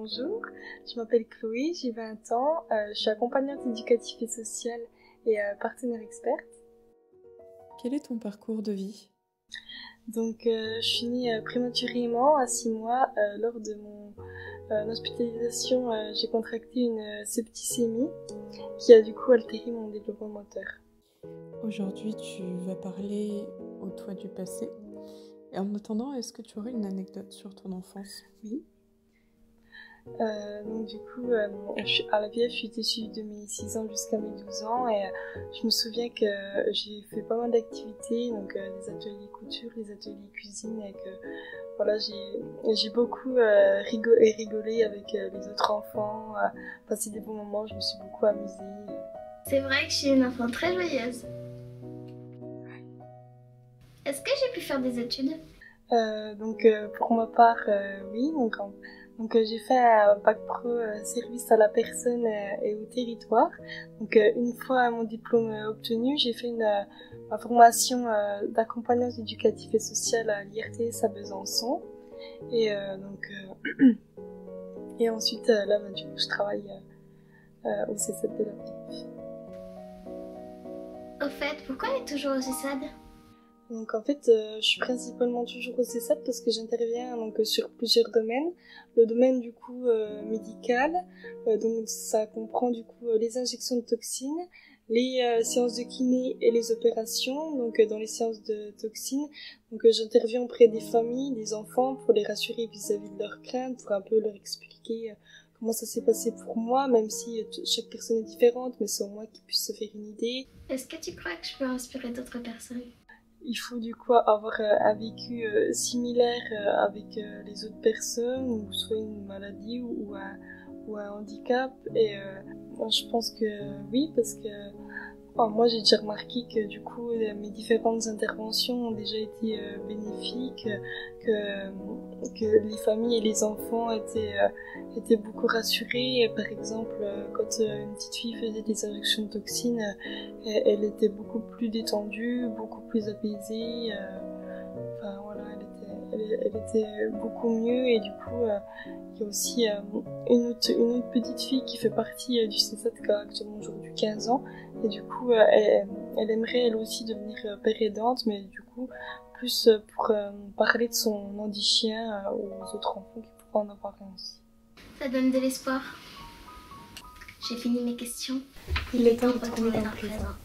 Bonjour, je m'appelle Chloé, j'ai 20 ans, je suis accompagnante éducative et sociale et partenaire experte. Quel est ton parcours de vie? Je suis née prématurément à 6 mois. Lors de mon hospitalisation, j'ai contracté une septicémie qui a du coup altéré mon développement moteur. Aujourd'hui, tu vas parler au toi du passé. Et en attendant, est-ce que tu aurais une anecdote sur ton enfance? Oui. À la VF, je suis suivie de mes 6 ans jusqu'à mes 12 ans et je me souviens que j'ai fait pas mal d'activités, des ateliers couture, les ateliers cuisine et que voilà, j'ai beaucoup rigolé avec les autres enfants, passé des bons moments, je me suis beaucoup amusée. C'est vrai que je suis une enfant très joyeuse. Est-ce que j'ai pu faire des études? Pour ma part, oui. J'ai fait un bac pro service à la personne et au territoire. Une fois mon diplôme obtenu, j'ai fait ma formation d'accompagnante éducative et sociale à l'IRTS à Besançon. Et et ensuite je travaille au CESAD de la VF. Au fait, pourquoi elle est toujours au CESAD? Je suis principalement toujours au CESAD parce que j'interviens sur plusieurs domaines. Le domaine du coup médical, ça comprend du coup les injections de toxines, les séances de kiné et les opérations. Dans les séances de toxines, j'interviens auprès des familles, des enfants pour les rassurer vis-à-vis de leurs craintes, pour un peu leur expliquer comment ça s'est passé pour moi, même si chaque personne est différente, mais c'est au moins qu'ils puissent se faire une idée. Est-ce que tu crois que je peux inspirer d'autres personnes? Il faut du coup avoir un vécu similaire avec les autres personnes, ou soit une maladie ou un handicap. Et je pense que oui, parce que moi j'ai déjà remarqué que du coup mes différentes interventions ont déjà été bénéfiques, que les familles et les enfants étaient beaucoup rassurés. Par exemple, quand une petite fille faisait des injections de toxines, elle était beaucoup plus détendue, beaucoup plus apaisée. Elle était beaucoup mieux. Et du coup, il y a aussi une autre petite fille qui fait partie du CESAD qui a actuellement aujourd'hui 15 ans. Et du coup, elle aimerait elle aussi devenir père aidante, mais du coup, plus pour parler de son handichien aux autres enfants qui pourraient en avoir un aussi. Ça donne de l'espoir. J'ai fini mes questions. Il est temps de retourner dans le présent.